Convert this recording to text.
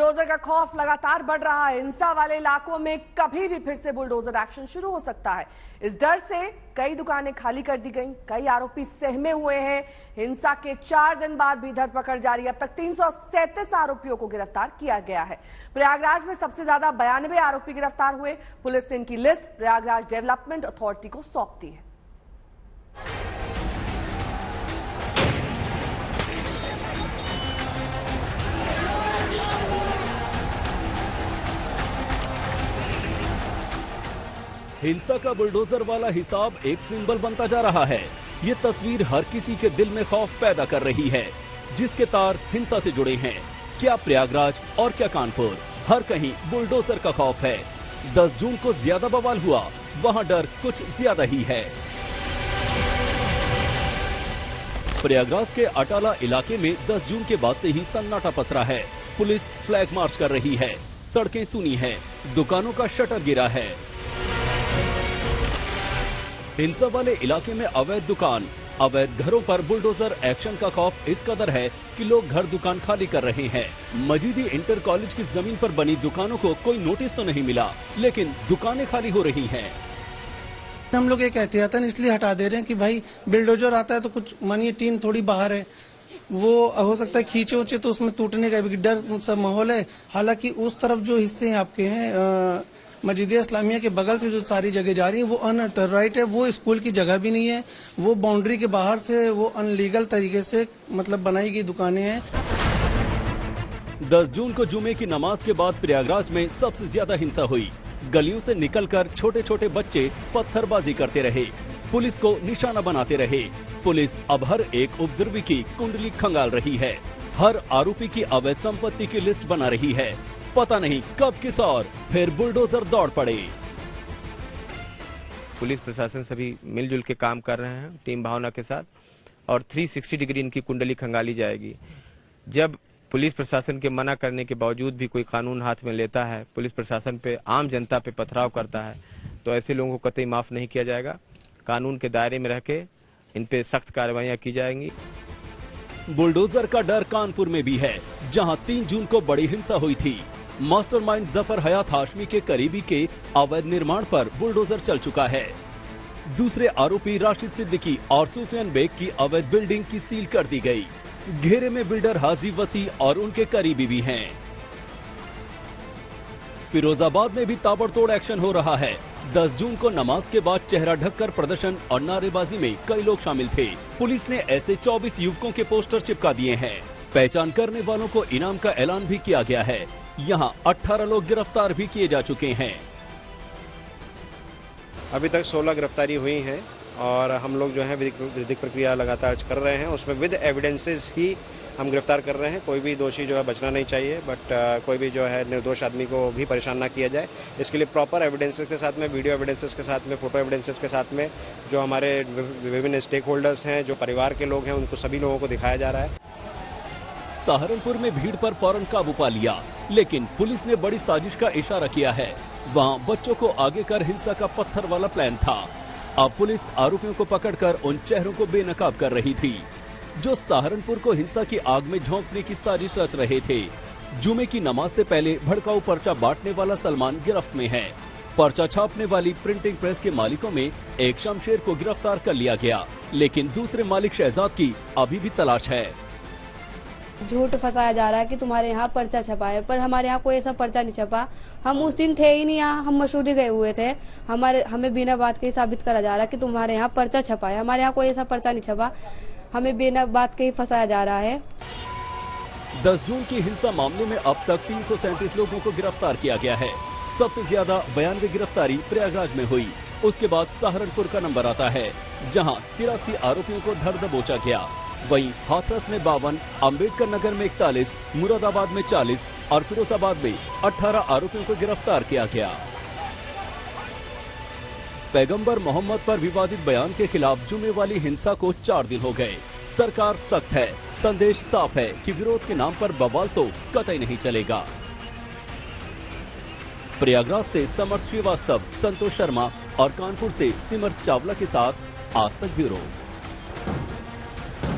Bulldozer का खौफ लगातार बढ़ रहा है। हिंसा वाले इलाकों में कभी भी फिर से बुलडोजर एक्शन शुरू हो सकता है। इस डर से कई दुकानें खाली कर दी गईं, कई आरोपी सहमे हुए हैं। हिंसा के 4 दिन बाद भी धरपकड़ जारी। अब तक 337 आरोपियों को गिरफ्तार किया गया है। प्रयागराज में सबसे ज्यादा 92 आरोपी गिरफ्तार हुए। पुलिस ने इनकी लिस्ट प्रयागराज डेवलपमेंट अथॉरिटी को सौंप दी है। हिंसा का बुलडोजर वाला हिसाब एक सिंबल बनता जा रहा है। ये तस्वीर हर किसी के दिल में खौफ पैदा कर रही है, जिसके तार हिंसा से जुड़े हैं। क्या प्रयागराज और क्या कानपुर, हर कहीं बुलडोजर का खौफ है। 10 जून को ज्यादा बवाल हुआ, वहाँ डर कुछ ज्यादा ही है। प्रयागराज के अटाला इलाके में 10 जून के बाद से ही सन्नाटा पसरा है। पुलिस फ्लैग मार्च कर रही है, सड़कें सूनी है, दुकानों का शटर गिरा है। हिंसा वाले इलाके में अवैध दुकान, अवैध घरों पर बुलडोजर एक्शन का खौफ इस कदर है कि लोग घर दुकान खाली कर रहे हैं। मजीदी इंटर कॉलेज की जमीन पर बनी दुकानों को कोई नोटिस तो नहीं मिला, लेकिन दुकानें खाली हो रही हैं। हम लोग एक एहतियातन इसलिए हटा दे रहे हैं कि भाई बुलडोजर आता है तो कुछ मानिए टीन थोड़ी बाहर है, वो हो सकता है खींचे उचे तो उसमें टूटने का भी डर सा माहौल है। हालांकि उस तरफ जो हिस्से आपके हैं मस्जिद इस्लामिया के बगल से जो सारी जगह जा रही है वो अनऑथराइज्ड है, वो स्कूल की जगह भी नहीं है, वो बाउंड्री के बाहर से वो अनलीगल तरीके से मतलब बनाई गई दुकानें हैं। 10 जून को जुमे की नमाज के बाद प्रयागराज में सबसे ज्यादा हिंसा हुई। गलियों से निकलकर छोटे छोटे बच्चे पत्थरबाजी करते रहे, पुलिस को निशाना बनाते रहे। पुलिस अब हर एक उपद्रवी की कुंडली खंगाल रही है, हर आरोपी की अवैध संपत्ति की लिस्ट बना रही है। पता नहीं कब किस और फिर बुलडोजर दौड़ पड़े। पुलिस प्रशासन सभी मिलजुल के काम कर रहे हैं टीम भावना के साथ, और 360 डिग्री इनकी कुंडली खंगाली जाएगी। जब पुलिस प्रशासन के मना करने के बावजूद भी कोई कानून हाथ में लेता है, पुलिस प्रशासन पे, आम जनता पे पथराव करता है, तो ऐसे लोगों को कतई माफ नहीं किया जाएगा। कानून के दायरे में रह के इन पे सख्त कार्रवाइयां की जाएंगी। बुलडोजर का डर कानपुर में भी है, जहां 3 जून को बड़ी हिंसा हुई थी। मास्टरमाइंड जफर हयात हाशमी के करीबी के अवैध निर्माण पर बुलडोजर चल चुका है। दूसरे आरोपी राशिद सिद्दीकी और सुफियान बेग की अवैध बिल्डिंग की सील कर दी गई। घेरे में बिल्डर हाजी वसी और उनके करीबी भी हैं। फिरोजाबाद में भी ताबड़तोड़ एक्शन हो रहा है। 10 जून को नमाज के बाद चेहरा ढककर प्रदर्शन और नारेबाजी में कई लोग शामिल थे। पुलिस ने ऐसे 24 युवकों के पोस्टर चिपका दिए हैं। पहचान करने वालों को इनाम का ऐलान भी किया गया है। यहाँ 18 लोग गिरफ्तार भी किए जा चुके हैं। अभी तक 16 गिरफ्तारी हुई हैं और हम लोग जो है विधिक प्रक्रिया लगातार कर रहे हैं। उसमें विद एविडेंसेस ही हम गिरफ्तार कर रहे हैं। कोई भी दोषी जो है बचना नहीं चाहिए, बट कोई भी जो है निर्दोष आदमी को भी परेशान ना किया जाए। इसके लिए प्रॉपर एविडेंसेस के साथ में, वीडियो एविडेंसेस के साथ में, फोटो एविडेंसेस के साथ में जो हमारे विभिन्न स्टेक होल्डर्स हैं, जो परिवार के लोग हैं, उनको सभी लोगों को दिखाया जा रहा है। सहारनपुर में भीड़ पर फौरन काबू पा लिया, लेकिन पुलिस ने बड़ी साजिश का इशारा किया है। वहाँ बच्चों को आगे कर हिंसा का पत्थर वाला प्लान था। अब पुलिस आरोपियों को पकड़कर उन चेहरों को बेनकाब कर रही थी, जो सहारनपुर को हिंसा की आग में झोंकने की साजिश रच रहे थे। जुमे की नमाज से पहले भड़काऊ पर्चा बांटने वाला सलमान गिरफ्त में है। पर्चा छापने वाली प्रिंटिंग प्रेस के मालिकों में एक शमशेर को गिरफ्तार कर लिया गया, लेकिन दूसरे मालिक शहजाद की अभी भी तलाश है। झूठ फंसाया जा रहा है कि तुम्हारे यहाँ पर्चा छपा है, पर हमारे यहाँ कोई ऐसा पर्चा नहीं छपा। हम उस दिन थे ही नहीं यहाँ, हम मसूरी गए हुए थे। हमें बिना बात के ही साबित करा जा रहा है कि तुम्हारे यहाँ पर्चा छपा है। हमारे यहाँ कोई ऐसा पर्चा नहीं छपा, हमें बिना बात के ही फंसाया जा रहा है। 10 जून की हिंसा मामले में अब तक 337 लोगों को गिरफ्तार किया गया है। सबसे ज्यादा 92 गिरफ्तारी प्रयागराज में हुई। उसके बाद सहारनपुर का नंबर आता है, जहां 83 आरोपियों को धर दबोचा गया। वहीं हाथरस में 52, अम्बेडकर नगर में 41, मुरादाबाद में 40 और फिरोजाबाद में 18 आरोपियों को गिरफ्तार किया गया। पैगंबर मोहम्मद पर विवादित बयान के खिलाफ जुमे वाली हिंसा को 4 दिन हो गए। सरकार सख्त है, संदेश साफ है कि विरोध के नाम पर बवाल तो कतई नहीं चलेगा। प्रयागराज से समर्थ श्रीवास्तव, संतोष शर्मा और कानपुर से सिमर चावला के साथ आज तक ब्यूरो।